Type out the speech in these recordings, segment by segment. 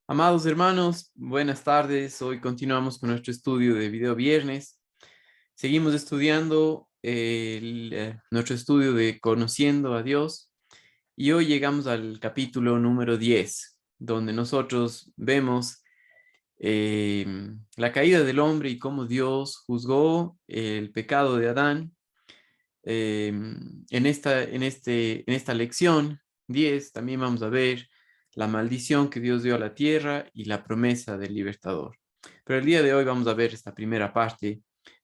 Amados hermanos, buenas tardes. Hoy continuamos con nuestro estudio de video viernes. Seguimos estudiando nuestro estudio de Conociendo a Dios y hoy llegamos al capítulo número 10, donde nosotros vemos eh, la caída del hombre y cómo Dios juzgó el pecado de Adán. En esta lección 10 también vamos a ver la maldición que Dios dio a la tierra y la promesa del libertador. Pero el día de hoy vamos a ver esta primera parte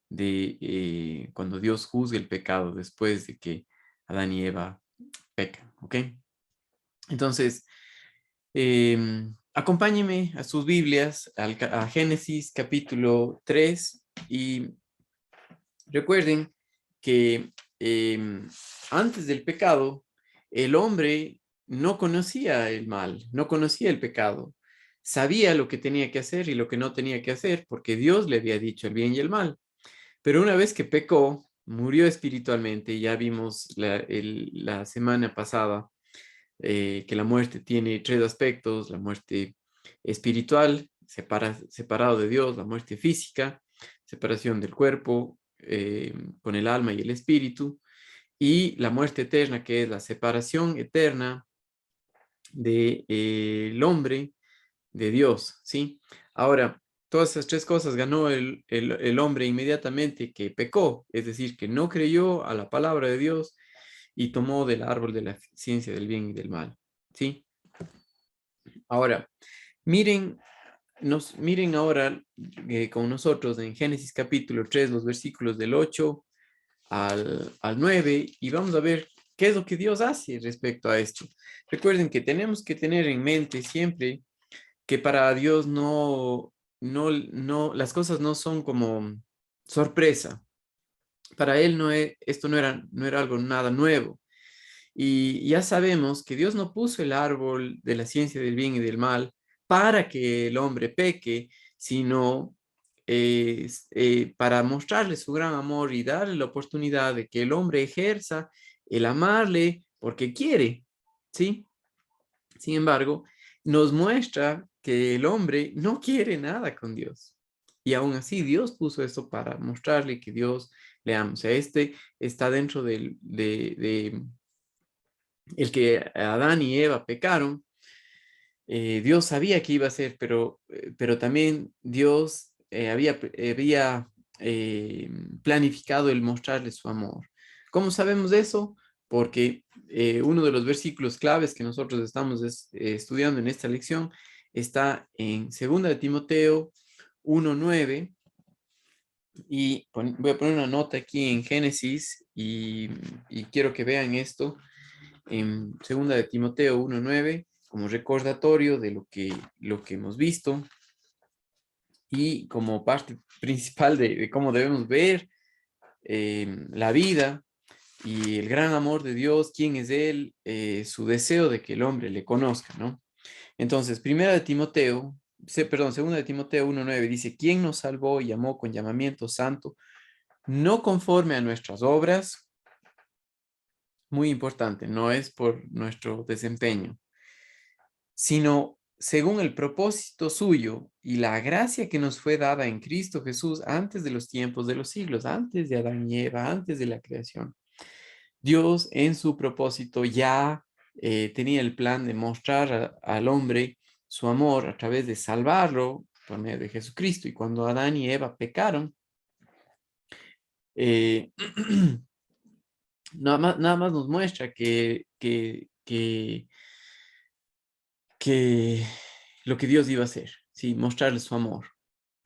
de cuando Dios juzga el pecado después de que Adán y Eva pecan, ¿ok? Entonces, acompáñenme a sus Biblias, a Génesis capítulo 3 y recuerden que antes del pecado, el hombre no conocía el mal, no conocía el pecado. Sabía lo que tenía que hacer y lo que no tenía que hacer, porque Dios le había dicho el bien y el mal. Pero una vez que pecó, murió espiritualmente. Ya vimos la semana pasada que la muerte tiene tres aspectos: la muerte espiritual, separado de Dios; la muerte física, separación del cuerpo con el alma y el espíritu; y la muerte eterna, que es la separación eterna del hombre de Dios, ¿sí? Ahora, todas esas tres cosas ganó el hombre inmediatamente que pecó, es decir, que no creyó a la palabra de Dios y tomó del árbol de la ciencia del bien y del mal, ¿sí? Ahora, miren, miren ahora con nosotros en Génesis capítulo 3, los versículos del 8 al 9, y vamos a ver qué es lo que Dios hace respecto a esto. Recuerden que tenemos que tener en mente siempre que para Dios las cosas no son como sorpresa. Para Él esto no era algo nada nuevo. Y ya sabemos que Dios no puso el árbol de la ciencia del bien y del mal para que el hombre peque, sino para mostrarle su gran amor y darle la oportunidad de que el hombre ejerza el amarle porque quiere, ¿sí? Sin embargo, nos muestra que el hombre no quiere nada con Dios. Y aún así Dios puso esto para mostrarle que Dios le ama. O sea, este está dentro de el que Adán y Eva pecaron. Dios sabía que iba a ser, pero también Dios había eh, planificado el mostrarle su amor. ¿Cómo sabemos eso? Porque uno de los versículos claves que nosotros estamos estudiando en esta lección está en 2 de Timoteo 1:9, y voy a poner una nota aquí en Génesis y quiero que vean esto en 2 de Timoteo 1:9 como recordatorio de lo que hemos visto y como parte principal de cómo debemos ver la vida y el gran amor de Dios, quién es Él, su deseo de que el hombre le conozca, ¿no? Entonces, segunda de Timoteo 1:9 dice: ¿Quién nos salvó y llamó con llamamiento santo, no conforme a nuestras obras? Muy importante, no es por nuestro desempeño, sino según el propósito suyo y la gracia que nos fue dada en Cristo Jesús antes de los tiempos de los siglos, antes de Adán y Eva, antes de la creación. Dios en su propósito ya tenía el plan de mostrar al hombre su amor a través de salvarlo por medio de Jesucristo. Y cuando Adán y Eva pecaron, eh, nada más nos muestra que lo que Dios iba a hacer, ¿sí? Mostrarle su amor,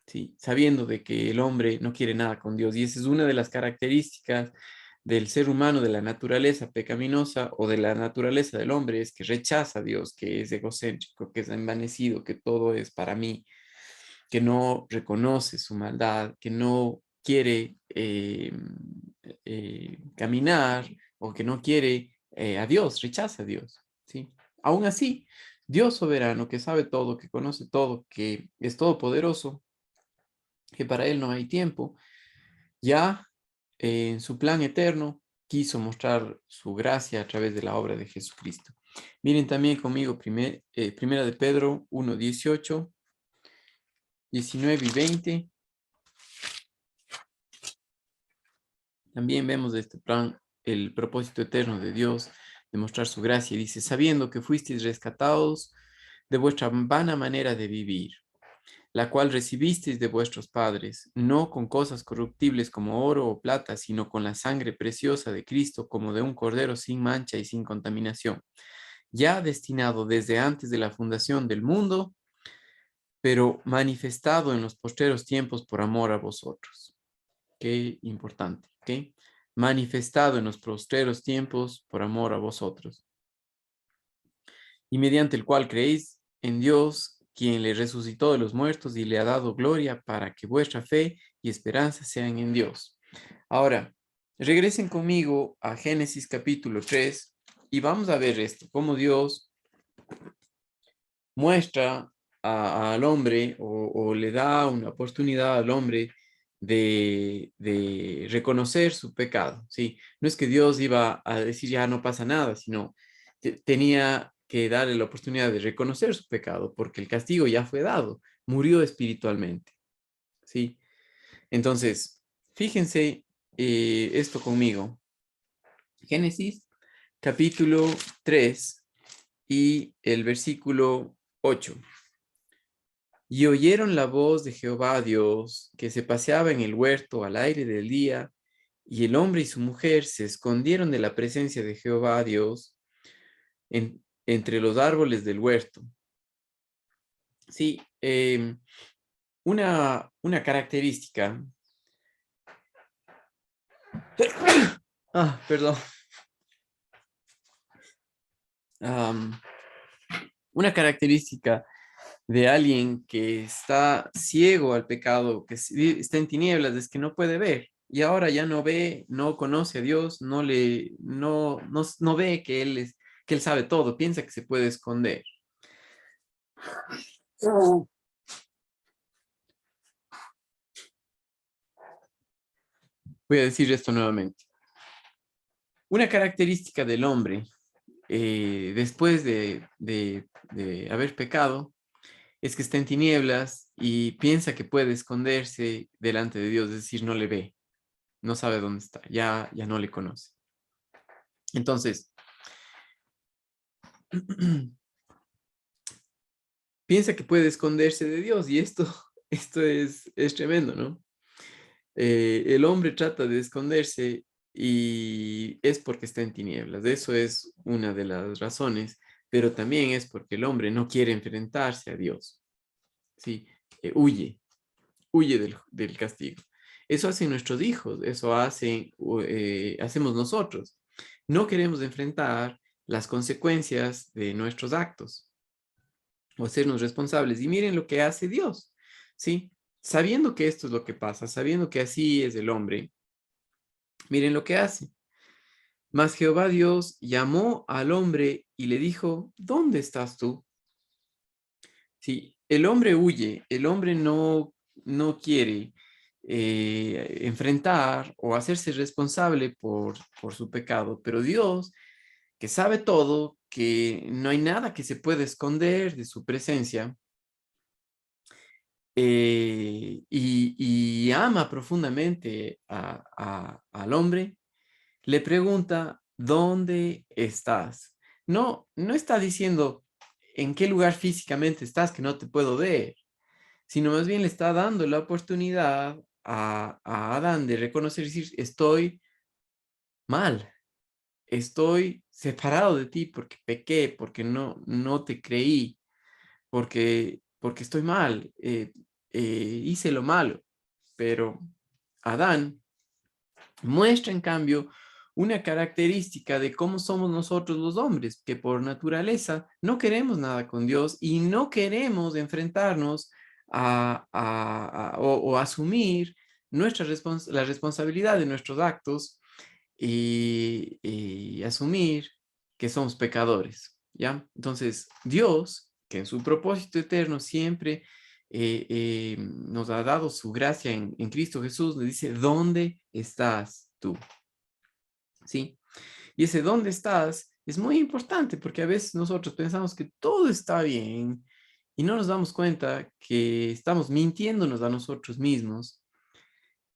¿sí? Sabiendo de que el hombre no quiere nada con Dios. Y esa es una de las características del ser humano, de la naturaleza pecaminosa o de la naturaleza del hombre, es que rechaza a Dios, que es egocéntrico, que es envanecido, que todo es para mí, que no reconoce su maldad, que no quiere caminar, o que no quiere a Dios, rechaza a Dios, ¿sí? Aún así, Dios soberano, que sabe todo, que conoce todo, que es todopoderoso, que para Él no hay tiempo, ya en su plan eterno quiso mostrar su gracia a través de la obra de Jesucristo. Miren también conmigo Primera de Pedro 1, 18, 19 y 20. También vemos de este plan el propósito eterno de Dios de mostrar su gracia. Dice, sabiendo que fuisteis rescatados de vuestra vana manera de vivir, la cual recibisteis de vuestros padres, no con cosas corruptibles como oro o plata, sino con la sangre preciosa de Cristo, como de un cordero sin mancha y sin contaminación, ya destinado desde antes de la fundación del mundo, pero manifestado en los postreros tiempos por amor a vosotros. Qué importante, ¿ok? Manifestado en los postreros tiempos por amor a vosotros, y mediante el cual creéis en Dios, quien le resucitó de los muertos y le ha dado gloria para que vuestra fe y esperanza sean en Dios. Ahora, regresen conmigo a Génesis capítulo 3 y vamos a ver esto, cómo Dios muestra al hombre o le da una oportunidad al hombre de reconocer su pecado, ¿sí? No es que Dios iba a decir ya no pasa nada, sino tenía que darle la oportunidad de reconocer su pecado porque el castigo ya fue dado, murió espiritualmente, ¿sí? Entonces, fíjense esto conmigo. Génesis capítulo 3 y el versículo 8. Y oyeron la voz de Jehová Dios, que se paseaba en el huerto al aire del día, y el hombre y su mujer se escondieron de la presencia de Jehová Dios entre los árboles del huerto. Sí, una característica. Perdón. Am, una característica de alguien que está ciego al pecado, que está en tinieblas, es que no puede ver. Y ahora ya no ve, no conoce a Dios, no ve que que él sabe todo, piensa que se puede esconder. Voy a decir esto nuevamente. Una característica del hombre después de haber pecado es que está en tinieblas y piensa que puede esconderse delante de Dios, es decir, no le ve, no sabe dónde está, ya no le conoce. Entonces, piensa que puede esconderse de Dios y esto es tremendo, ¿no? El hombre trata de esconderse y es porque está en tinieblas. Eso es una de las razones, pero también es porque el hombre no quiere enfrentarse a Dios. ¿Sí? Huye del castigo. Eso hacen nuestros hijos, eso hacemos nosotros. No queremos enfrentar las consecuencias de nuestros actos o hacernos responsables. Y miren lo que hace Dios, ¿sí? Sabiendo que esto es lo que pasa, sabiendo que así es el hombre, miren lo que hace. Mas Jehová Dios llamó al hombre y le dijo, ¿dónde estás tú? Sí, el hombre huye, el hombre no quiere enfrentar o hacerse responsable por su pecado, pero Dios, que sabe todo, que no hay nada que se pueda esconder de su presencia, y ama profundamente al hombre, le pregunta, ¿dónde estás? No está diciendo en qué lugar físicamente estás que no te puedo ver, sino más bien le está dando la oportunidad a Adán de reconocer y decir, estoy mal, estoy separado de ti porque pequé, porque no te creí, porque estoy mal, hice lo malo. Pero Adán muestra en cambio una característica de cómo somos nosotros los hombres, que por naturaleza no queremos nada con Dios y no queremos enfrentarnos o asumir la responsabilidad de nuestros actos y asumir que somos pecadores, ¿ya? Entonces, Dios, que en su propósito eterno siempre nos ha dado su gracia en Cristo Jesús, le dice, ¿dónde estás tú? ¿Sí? Y ese ¿dónde estás? es muy importante porque a veces nosotros pensamos que todo está bien y no nos damos cuenta que estamos mintiéndonos a nosotros mismos.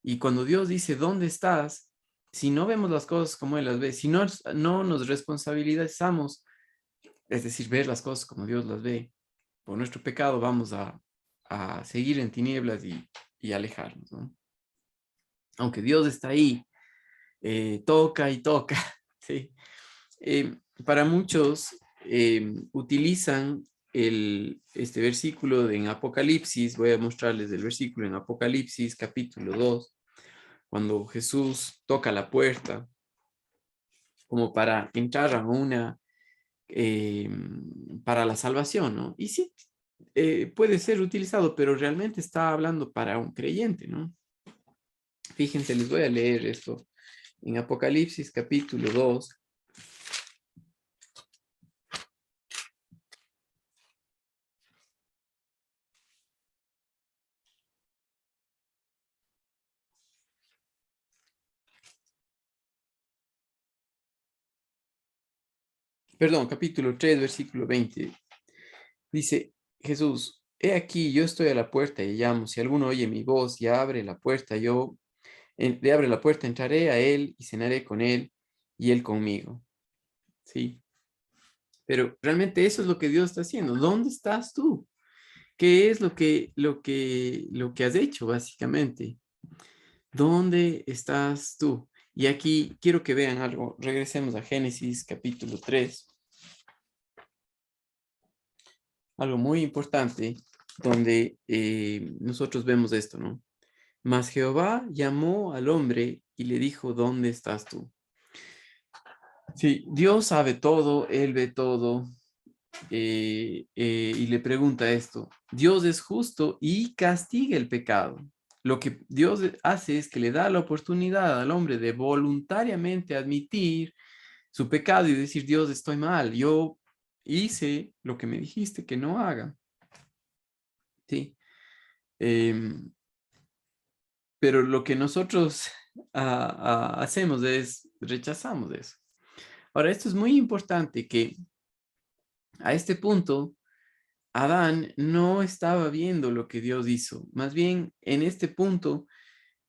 Y cuando Dios dice, ¿dónde estás? Si no vemos las cosas como Él las ve, si no nos responsabilizamos, es decir, ver las cosas como Dios las ve, por nuestro pecado vamos a seguir en tinieblas y alejarnos, ¿no? Aunque Dios está ahí, toca y toca, ¿sí? Para muchos utilizan este versículo en Apocalipsis, voy a mostrarles el versículo en Apocalipsis capítulo 2, cuando Jesús toca la puerta, como para entrar a eh, para la salvación, ¿no? Y sí, puede ser utilizado, pero realmente está hablando para un creyente, ¿no? Fíjense, les voy a leer esto en Apocalipsis capítulo 2. Perdón, capítulo 3, versículo 20. Dice Jesús, he aquí, yo estoy a la puerta y llamo. Si alguno oye mi voz y abre la puerta, le abre la puerta, entraré a él y cenaré con él y él conmigo. Sí, pero realmente eso es lo que Dios está haciendo. ¿Dónde estás tú? ¿Qué es lo que has hecho, básicamente? ¿Dónde estás tú? Y aquí quiero que vean algo. Regresemos a Génesis capítulo 3. Algo muy importante donde nosotros vemos esto, ¿no? Mas Jehová llamó al hombre y le dijo, ¿dónde estás tú? Sí, Dios sabe todo, Él ve todo, y le pregunta esto. Dios es justo y castiga el pecado. Lo que Dios hace es que le da la oportunidad al hombre de voluntariamente admitir su pecado y decir, Dios, estoy mal, yo hice lo que me dijiste que no haga. Sí. Em, pero lo que nosotros hacemos es rechazamos eso. Ahora, esto es muy importante que a este punto Adán no estaba viendo lo que Dios hizo. Más bien, en este punto,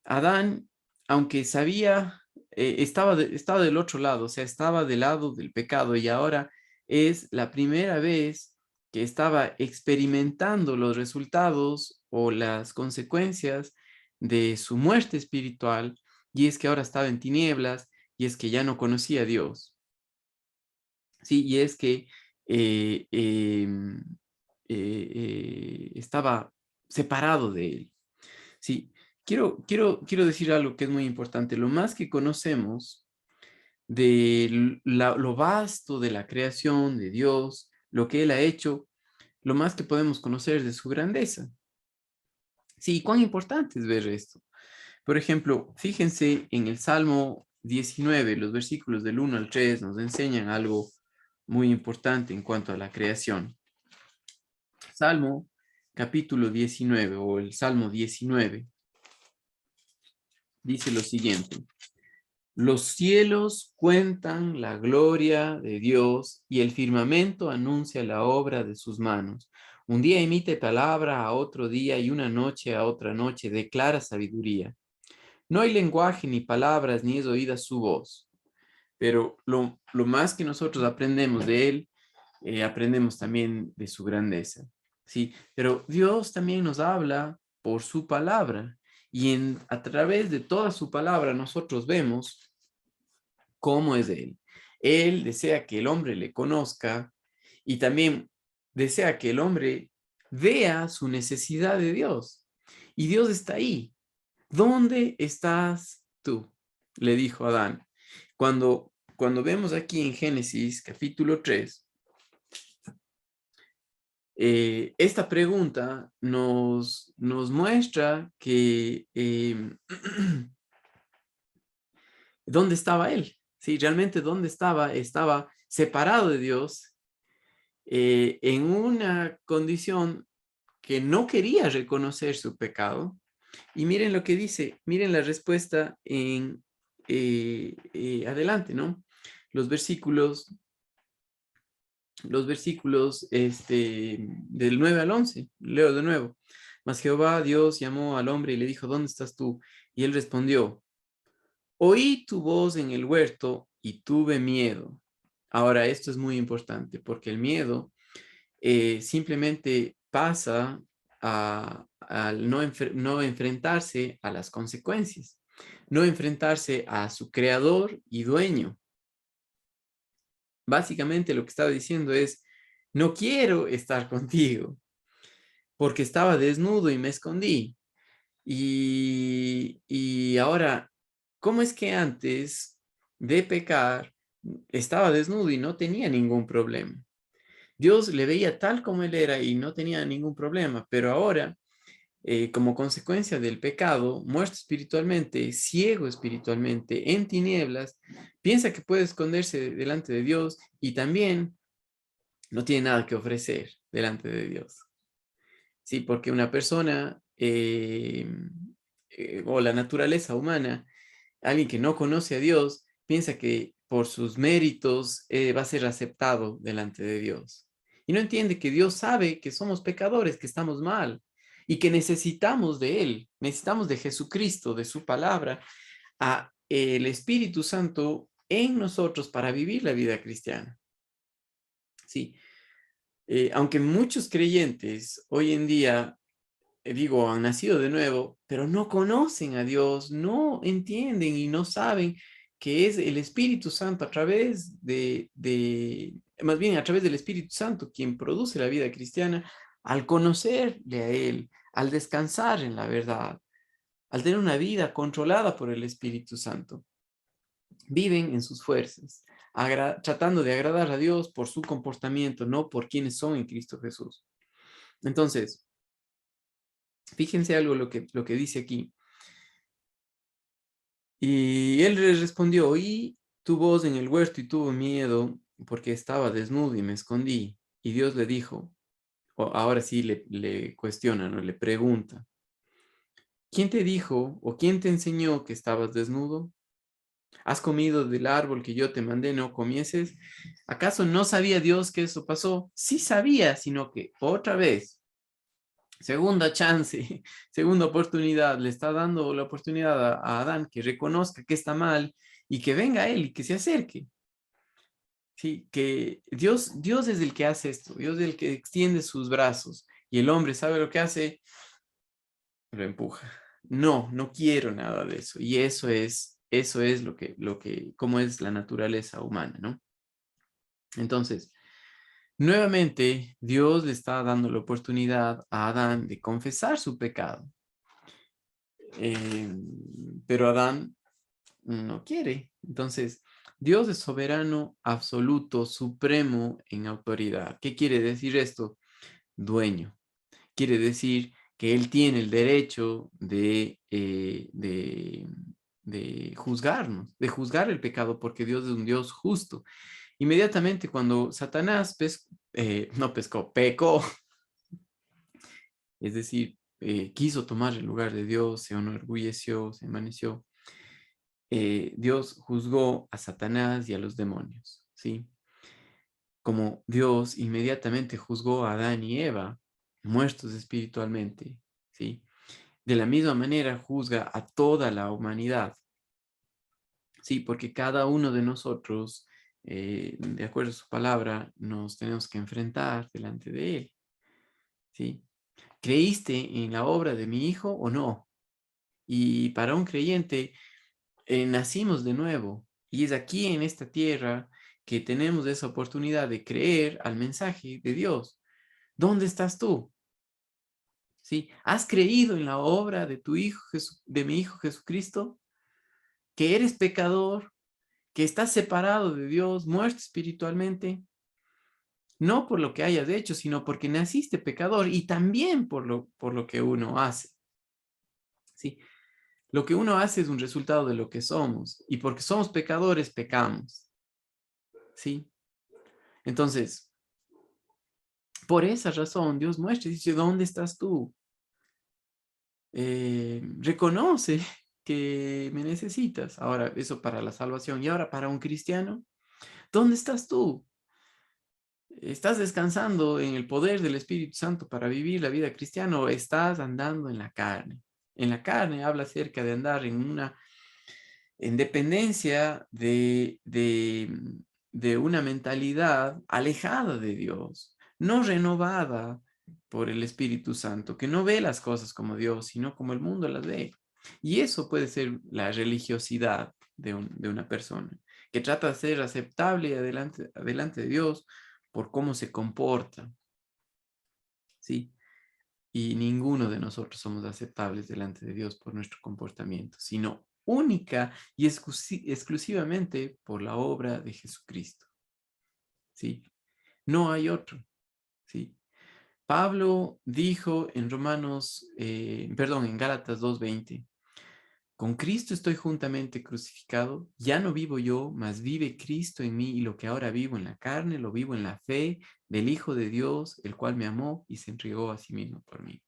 Adán, aunque sabía, estaba del otro lado, o sea, estaba del lado del pecado y ahora es la primera vez que estaba experimentando los resultados o las consecuencias de su muerte espiritual, y es que ahora estaba en tinieblas y es que ya no conocía a Dios. Sí, y es que eh, em, estaba separado de él. Sí, quiero decir algo que es muy importante. Lo más que conocemos de lo vasto de la creación de Dios, lo que Él ha hecho, lo más que podemos conocer es de su grandeza. Sí, cuán importante es ver esto. Por ejemplo, fíjense en el Salmo 19, los versículos del 1 al 3 nos enseñan algo muy importante en cuanto a la creación. Salmo capítulo 19 o el Salmo 19 dice lo siguiente. Los cielos cuentan la gloria de Dios y el firmamento anuncia la obra de sus manos. Un día emite palabra a otro día y una noche a otra noche declara sabiduría. No hay lenguaje ni palabras ni es oída su voz, pero lo más que nosotros aprendemos de él, aprendemos también de su grandeza. Sí, pero Dios también nos habla por su palabra y a través de toda su palabra nosotros vemos cómo es Él. Él desea que el hombre le conozca y también desea que el hombre vea su necesidad de Dios. Y Dios está ahí. ¿Dónde estás tú? Le dijo Adán. Cuando vemos aquí en Génesis capítulo 3, esta pregunta nos muestra que ¿dónde estaba él? Sí, realmente dónde estaba. Estaba separado de Dios, en una condición que no quería reconocer su pecado. Y miren lo que dice, miren la respuesta en adelante, ¿no? Los versículos los versículos del 9 al 11. Leo de nuevo. Mas Jehová Dios llamó al hombre y le dijo, ¿dónde estás tú? Y él respondió, oí tu voz en el huerto y tuve miedo. Ahora, esto es muy importante porque el miedo simplemente pasa al no enfrentarse a las consecuencias, no enfrentarse a su creador y dueño. Básicamente lo que estaba diciendo es, no quiero estar contigo porque estaba desnudo y me escondí. Y ahora, ¿cómo es que antes de pecar estaba desnudo y no tenía ningún problema? Dios le veía tal como él era y no tenía ningún problema, pero ahora, como consecuencia del pecado, muerto espiritualmente, ciego espiritualmente, en tinieblas, piensa que puede esconderse delante de Dios y también no tiene nada que ofrecer delante de Dios. Sí, porque una persona o la naturaleza humana, alguien que no conoce a Dios, piensa que por sus méritos va a ser aceptado delante de Dios. Y no entiende que Dios sabe que somos pecadores, que estamos mal y que necesitamos de Él, necesitamos de Jesucristo, de su palabra, a el Espíritu Santo en nosotros para vivir la vida cristiana. Sí, aunque muchos creyentes hoy en día digo, han nacido de nuevo, pero no conocen a Dios, no entienden y no saben que es el Espíritu Santo a través más bien a través del Espíritu Santo quien produce la vida cristiana, al conocerle a Él, al descansar en la verdad, al tener una vida controlada por el Espíritu Santo. Viven en sus fuerzas, tratando de agradar a Dios por su comportamiento, no por quienes son en Cristo Jesús. Entonces, fíjense algo lo que dice aquí. Y él le respondió, oí tu voz en el huerto y tuve miedo porque estaba desnudo y me escondí. Y Dios le dijo, ahora sí le cuestiona, ¿no? Le pregunta, ¿quién te dijo o quién te enseñó que estabas desnudo? ¿Has comido del árbol que yo te mandé no comieses? ¿Acaso no sabía Dios que eso pasó? Sí sabía, sino que otra vez segunda chance, segunda oportunidad, le está dando la oportunidad a Adán que reconozca que está mal y que venga a él y que se acerque. Sí, que Dios es el que hace esto, Dios es el que extiende sus brazos y el hombre sabe lo que hace, lo empuja. No, no quiero nada de eso. Y eso es cómo es la naturaleza humana, ¿no? Entonces, nuevamente, Dios le está dando la oportunidad a Adán de confesar su pecado. Eh, pero Adán no quiere. Entonces, Dios es soberano, absoluto, supremo en autoridad. ¿Qué quiere decir esto? Dueño. Quiere decir que Él tiene el derecho de juzgarnos, de juzgar el pecado, porque Dios es un Dios justo. Inmediatamente cuando Satanás no pescó, pecó, es decir, quiso tomar el lugar de Dios, se enorgulleció, se envaneció. Dios juzgó a Satanás y a los demonios, ¿sí? Como Dios inmediatamente juzgó a Adán y Eva, muertos espiritualmente, ¿sí? De la misma manera juzga a toda la humanidad, ¿sí? Porque cada uno de nosotros, de acuerdo a su palabra, nos tenemos que enfrentar delante de Él, ¿sí? ¿Creíste en la obra de mi Hijo o no? Y para un creyente, nacimos de nuevo y es aquí en esta tierra que tenemos esa oportunidad de creer al mensaje de Dios. ¿Dónde estás tú? ¿Sí? ¿Has creído en la obra de tu hijo, de mi Hijo Jesucristo? Que eres pecador, que estás separado de Dios, muerto espiritualmente, no por lo que hayas hecho, sino porque naciste pecador y también por lo que uno hace. ¿Sí? Lo que uno hace es un resultado de lo que somos y porque somos pecadores, pecamos. ¿Sí? Entonces, por esa razón, Dios muestra y dice, ¿dónde estás tú? Reconoce que me necesitas. Ahora, eso para la salvación. Y ahora para un cristiano, ¿dónde estás tú? ¿Estás descansando en el poder del Espíritu Santo para vivir la vida cristiana o estás andando en la carne? En la carne habla acerca de andar en dependencia de una mentalidad alejada de Dios, no renovada por el Espíritu Santo, que no ve las cosas como Dios, sino como el mundo las ve. Y eso puede ser la religiosidad de una persona, que trata de ser aceptable delante de Dios por cómo se comporta, ¿sí? Y ninguno de nosotros somos aceptables delante de Dios por nuestro comportamiento, sino única y exclusivamente por la obra de Jesucristo, ¿sí? No hay otro, ¿sí? Pablo dijo en en Gálatas 2:20, con Cristo estoy juntamente crucificado, ya no vivo yo, mas vive Cristo en mí, y lo que ahora vivo en la carne, lo vivo en la fe del Hijo de Dios, el cual me amó y se entregó a sí mismo por mí.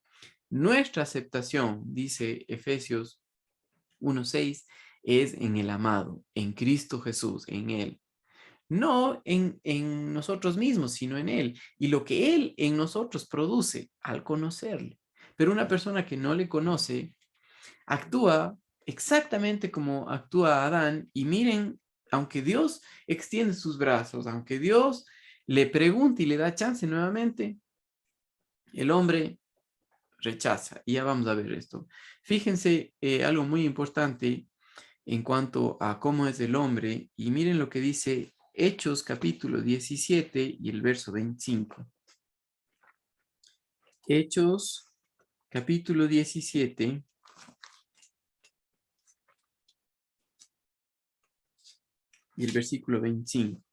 Nuestra aceptación, dice Efesios 1:6, es en el amado, en Cristo Jesús, en Él. No en nosotros mismos, sino en Él. Y lo que Él en nosotros produce al conocerle. Pero una persona que no le conoce actúa exactamente como actúa Adán. Y miren, aunque Dios extiende sus brazos, aunque Dios le pregunta y le da chance nuevamente, el hombre rechaza. Y ya vamos a ver esto. Fíjense algo muy importante en cuanto a cómo es el hombre, y miren lo que dice Hechos capítulo 17 y el verso 25. Hechos capítulo 17 y el versículo 25.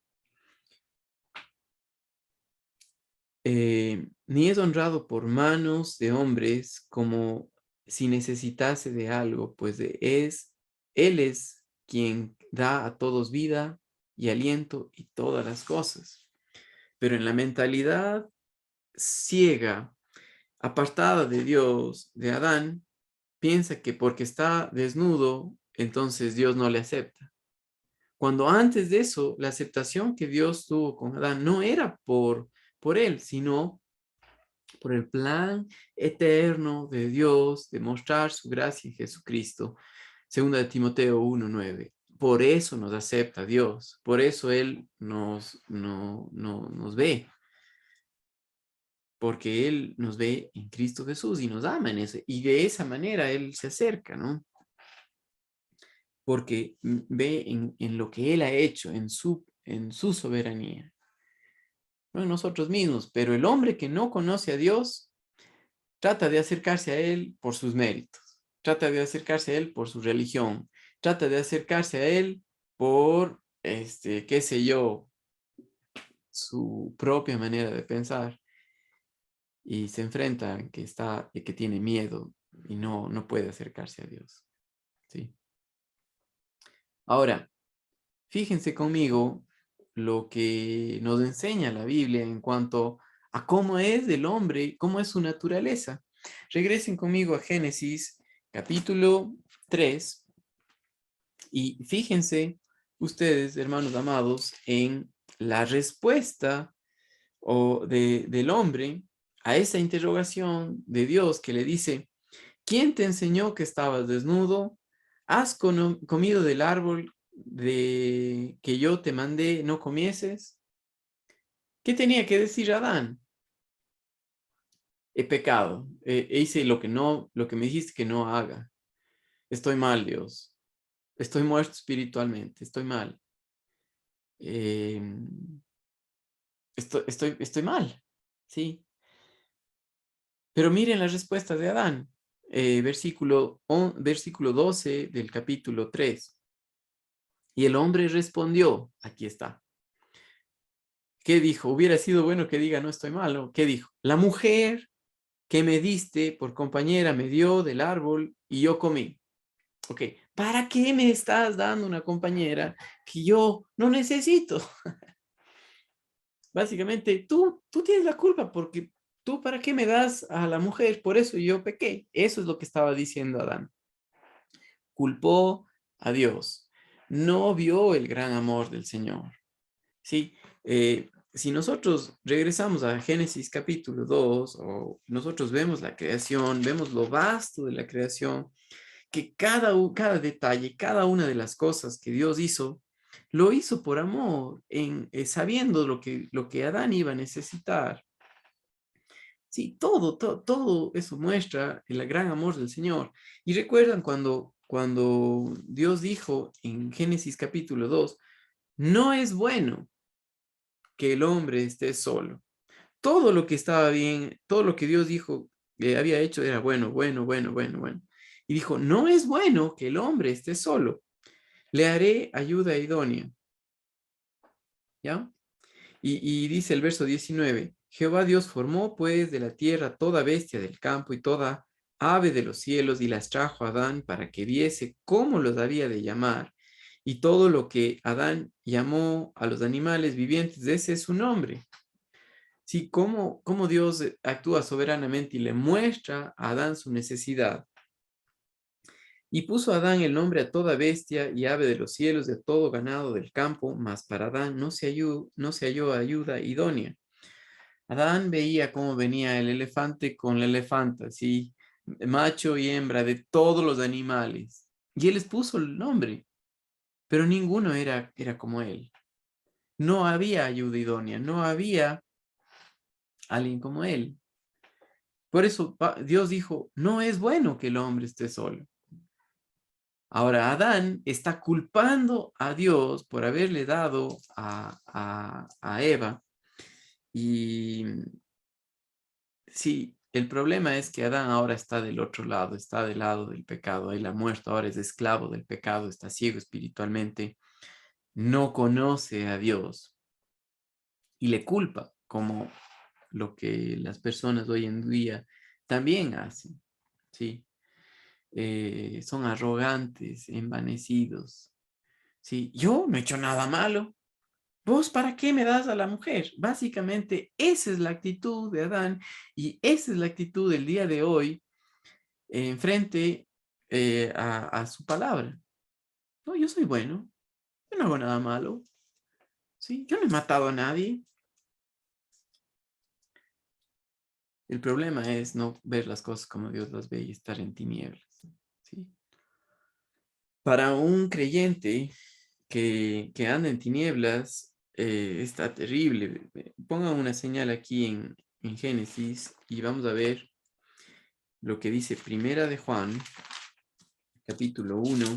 Ni es honrado por manos de hombres como si necesitase de algo, pues Él es quien da a todos vida y aliento y todas las cosas. Pero en la mentalidad ciega, apartada de Dios, de Adán, piensa que porque está desnudo, entonces Dios no le acepta. Cuando antes de eso, la aceptación que Dios tuvo con Adán no era por él, sino por el plan eterno de Dios de mostrar su gracia en Jesucristo. Segunda de Timoteo 1:9. Por eso nos acepta Dios, por eso Él nos ve, porque Él nos ve en Cristo Jesús y nos ama en ese, y de esa manera Él se acerca, ¿no? Porque ve en lo que Él ha hecho, en su soberanía, no en nosotros mismos, pero el hombre que no conoce a Dios trata de acercarse a Él por sus méritos, trata de acercarse a Él por su religión, trata de acercarse a Él por, qué sé yo, su propia manera de pensar, y se enfrenta que tiene miedo y no puede acercarse a Dios, ¿sí? Ahora, fíjense conmigo lo que nos enseña la Biblia en cuanto a cómo es el hombre, cómo es su naturaleza. Regresen conmigo a Génesis capítulo 3 y fíjense ustedes, hermanos amados, en la respuesta del hombre a esa interrogación de Dios que le dice, ¿quién te enseñó que estabas desnudo? ¿Has comido del árbol de que yo te mandé no comieses? ¿Qué tenía que decir Adán? He pecado, hice lo que me dijiste que no haga. Estoy mal, Dios. Estoy muerto espiritualmente, estoy mal. Eh, estoy mal, ¿sí? Pero miren la respuesta de Adán. Versículo 12 del capítulo 3. Y el hombre respondió, aquí está. ¿Qué dijo? Hubiera sido bueno que diga no estoy malo. ¿Qué dijo? La mujer que me diste por compañera me dio del árbol y yo comí. Ok, ¿para qué me estás dando una compañera que yo no necesito? Básicamente, tú tienes la culpa porque tú para qué me das a la mujer, por eso yo pequé. Eso es lo que estaba diciendo Adán. Culpó a Dios. No vio el gran amor del Señor. Sí, si nosotros regresamos a Génesis capítulo 2, o nosotros vemos la creación, vemos lo vasto de la creación, que cada detalle, cada una de las cosas que Dios hizo, lo hizo por amor, sabiendo lo que Adán iba a necesitar. Sí, todo eso muestra el gran amor del Señor. Y recuerdan cuando Dios dijo en Génesis capítulo 2, no es bueno que el hombre esté solo. Todo lo que estaba bien, todo lo que Dios dijo que había hecho era bueno, bueno, bueno, bueno, bueno. Y dijo, no es bueno que el hombre esté solo. Le haré ayuda idónea. ¿Ya? Y dice el verso 19, Jehová Dios formó pues de la tierra toda bestia del campo y toda ave de los cielos y las trajo a Adán para que viese cómo los había de llamar. Y todo lo que Adán llamó a los animales vivientes, ese es su nombre. Sí, cómo Dios actúa soberanamente y le muestra a Adán su necesidad. Y puso Adán el nombre a toda bestia y ave de los cielos, de todo ganado del campo, mas para Adán no se halló ayuda idónea. Adán veía cómo venía el elefante con la elefanta, sí, macho y hembra de todos los animales. Y él les puso el nombre, pero ninguno era como él. No había ayuda idónea, no había alguien como él. Por eso Dios dijo, no es bueno que el hombre esté solo. Ahora Adán está culpando a Dios por haberle dado a Eva. Y sí, el problema es que Adán ahora está del otro lado, está del lado del pecado. Él ha muerto, ahora es esclavo del pecado, está ciego espiritualmente, no conoce a Dios y le culpa, como lo que las personas hoy en día también hacen. ¿Sí? Son arrogantes, envanecidos. ¿Sí? Yo no he hecho nada malo. ¿Vos para qué me das a la mujer? Básicamente, esa es la actitud de Adán y esa es la actitud del día de hoy en frente a su palabra. No, yo soy bueno, yo no hago nada malo, ¿sí? Yo no he matado a nadie. El problema es no ver las cosas como Dios las ve y estar en tinieblas, ¿sí? Para un creyente que anda en tinieblas, está terrible. Pongan una señal aquí en Génesis y vamos a ver lo que dice Primera de Juan, capítulo 1.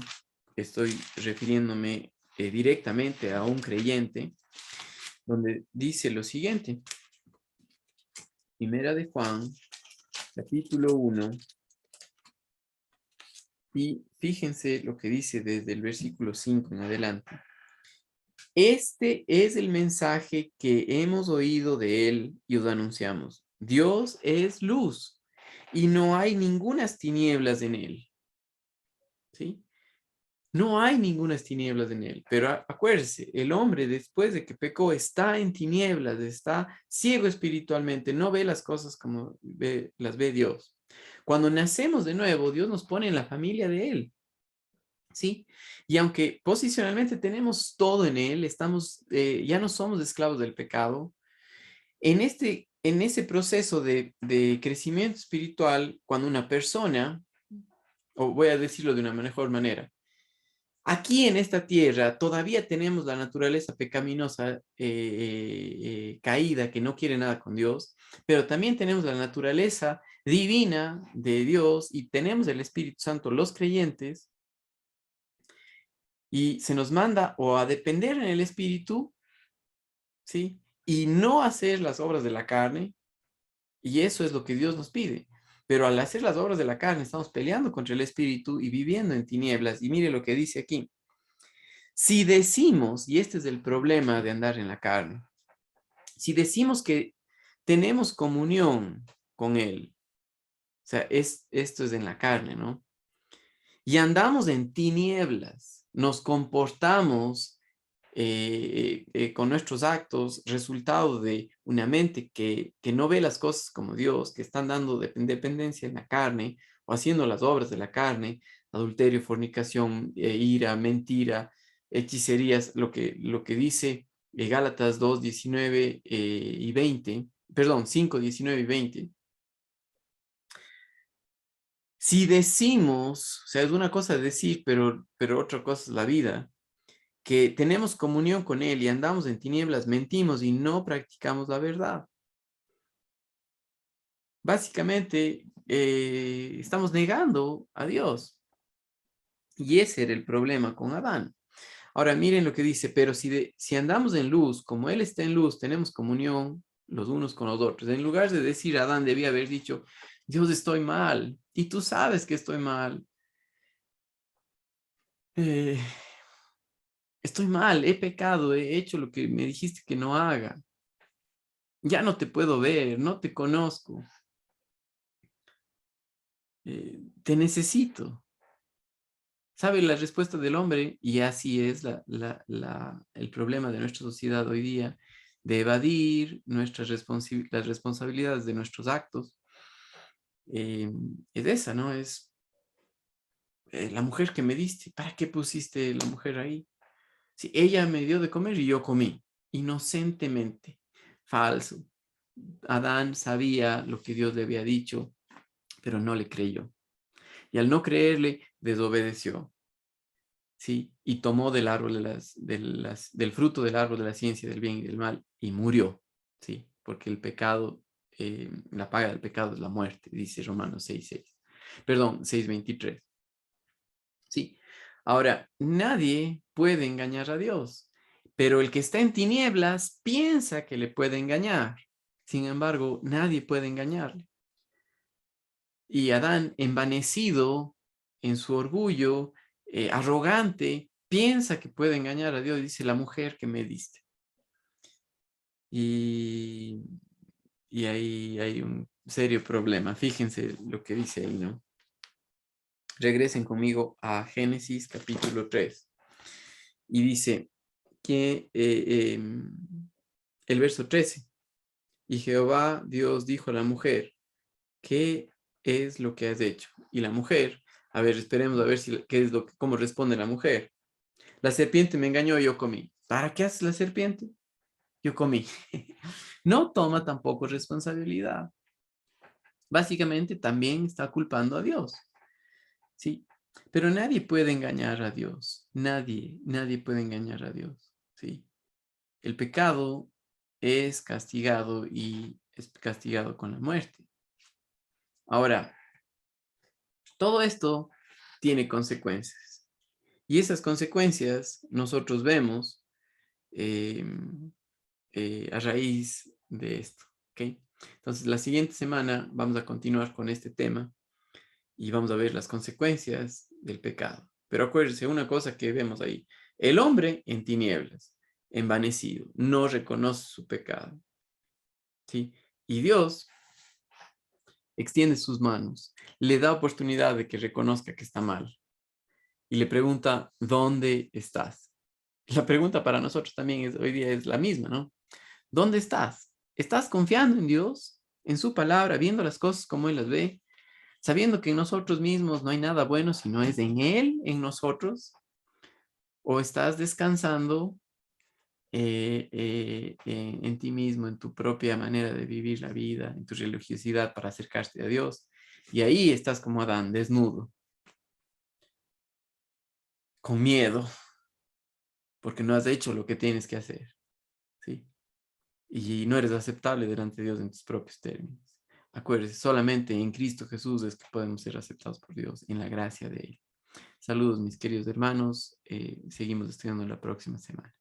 Estoy refiriéndome directamente a un creyente, donde dice lo siguiente. Primera de Juan, capítulo 1. Y fíjense lo que dice desde el versículo 5 en adelante. Este es el mensaje que hemos oído de él y os anunciamos. Dios es luz y no hay ningunas tinieblas en él. ¿Sí? No hay ningunas tinieblas en él. Pero acuérdese, el hombre después de que pecó está en tinieblas, está ciego espiritualmente, no ve las cosas como las ve Dios. Cuando nacemos de nuevo, Dios nos pone en la familia de él. ¿Sí? Y aunque posicionalmente tenemos todo en él, ya no somos esclavos del pecado, en ese proceso de crecimiento espiritual, cuando una persona, o voy a decirlo de una mejor manera, aquí en esta tierra todavía tenemos la naturaleza pecaminosa caída que no quiere nada con Dios, pero también tenemos la naturaleza divina de Dios y tenemos el Espíritu Santo, los creyentes, y se nos manda o a depender en el Espíritu, ¿sí? Y no hacer las obras de la carne, y eso es lo que Dios nos pide. Pero al hacer las obras de la carne, estamos peleando contra el Espíritu y viviendo en tinieblas. Y mire lo que dice aquí. Si decimos, y este es el problema de andar en la carne, si decimos que tenemos comunión con Él, o sea, esto es en la carne, ¿no? Y andamos en tinieblas, nos comportamos con nuestros actos, resultado de una mente que no ve las cosas como Dios, que están dando dependencia en la carne o haciendo las obras de la carne, adulterio, fornicación, ira, mentira, hechicerías, lo que dice Gálatas 2, 19 y 20, perdón, 5, 19 y 20. Si decimos, o sea, es una cosa decir, pero otra cosa es la vida, que tenemos comunión con Él y andamos en tinieblas, mentimos y no practicamos la verdad. Básicamente, estamos negando a Dios. Y ese era el problema con Adán. Ahora miren lo que dice, pero si andamos en luz, como Él está en luz, tenemos comunión los unos con los otros. En lugar de decir, Adán debía haber dicho, Dios, estoy mal, y tú sabes que estoy mal. Eh, Estoy mal, he pecado, he hecho lo que me dijiste que no haga. Ya no te puedo ver, no te conozco. Te necesito. ¿Sabe la respuesta del hombre? Y así es el problema de nuestra sociedad hoy día, de evadir las responsabilidades de nuestros actos. Eh, es esa, ¿no? Es la mujer que me diste. ¿Para qué pusiste la mujer ahí? Si ella me dio de comer y yo comí, inocentemente. Falso. Adán sabía lo que Dios le había dicho, pero no le creyó. Y al no creerle, desobedeció. ¿Sí? Y tomó del árbol del fruto del árbol de la ciencia del bien y del mal y murió, ¿sí? Porque el pecado, la paga del pecado es la muerte, dice Romanos 6:6. Perdón, 6:23. ¿Sí? Ahora, nadie puede engañar a Dios, pero el que está en tinieblas piensa que le puede engañar. Sin embargo, nadie puede engañarle. Y Adán, envanecido en su orgullo, arrogante, piensa que puede engañar a Dios, dice la mujer que me diste. Y, y ahí hay un serio problema. Fíjense lo que dice ahí, ¿no? Regresen conmigo a Génesis capítulo 3. Y dice que el verso 13. Y Jehová Dios dijo a la mujer, ¿qué es lo que has hecho? Y la mujer, a ver, esperemos a ver qué es cómo responde la mujer. La serpiente me engañó y yo comí. ¿Para qué hace la serpiente? Yo comí. No toma tampoco responsabilidad. Básicamente también está culpando a Dios. Sí, pero nadie puede engañar a Dios. Nadie puede engañar a Dios. Sí, el pecado es castigado y es castigado con la muerte. Ahora, todo esto tiene consecuencias. Y esas consecuencias nosotros vemos eh, a raíz de esto. ¿Ok? Entonces, la siguiente semana vamos a continuar con este tema y vamos a ver las consecuencias del pecado. Pero acuérdense, una cosa que vemos ahí. El hombre en tinieblas, envanecido, no reconoce su pecado. ¿Sí? Y Dios extiende sus manos, le da oportunidad de que reconozca que está mal y le pregunta, ¿dónde estás? La pregunta para nosotros también hoy día es la misma, ¿no? ¿Dónde estás? ¿Estás confiando en Dios, en su palabra, viendo las cosas como Él las ve, sabiendo que en nosotros mismos no hay nada bueno, sino es en Él, en nosotros? ¿O estás descansando en ti mismo, en tu propia manera de vivir la vida, en tu religiosidad para acercarte a Dios? Y ahí estás como Adán, desnudo, con miedo, porque no has hecho lo que tienes que hacer, ¿sí? Y no eres aceptable delante de Dios en tus propios términos. Acuérdese, solamente en Cristo Jesús es que podemos ser aceptados por Dios, en la gracia de Él. Saludos, mis queridos hermanos. Seguimos estudiando la próxima semana.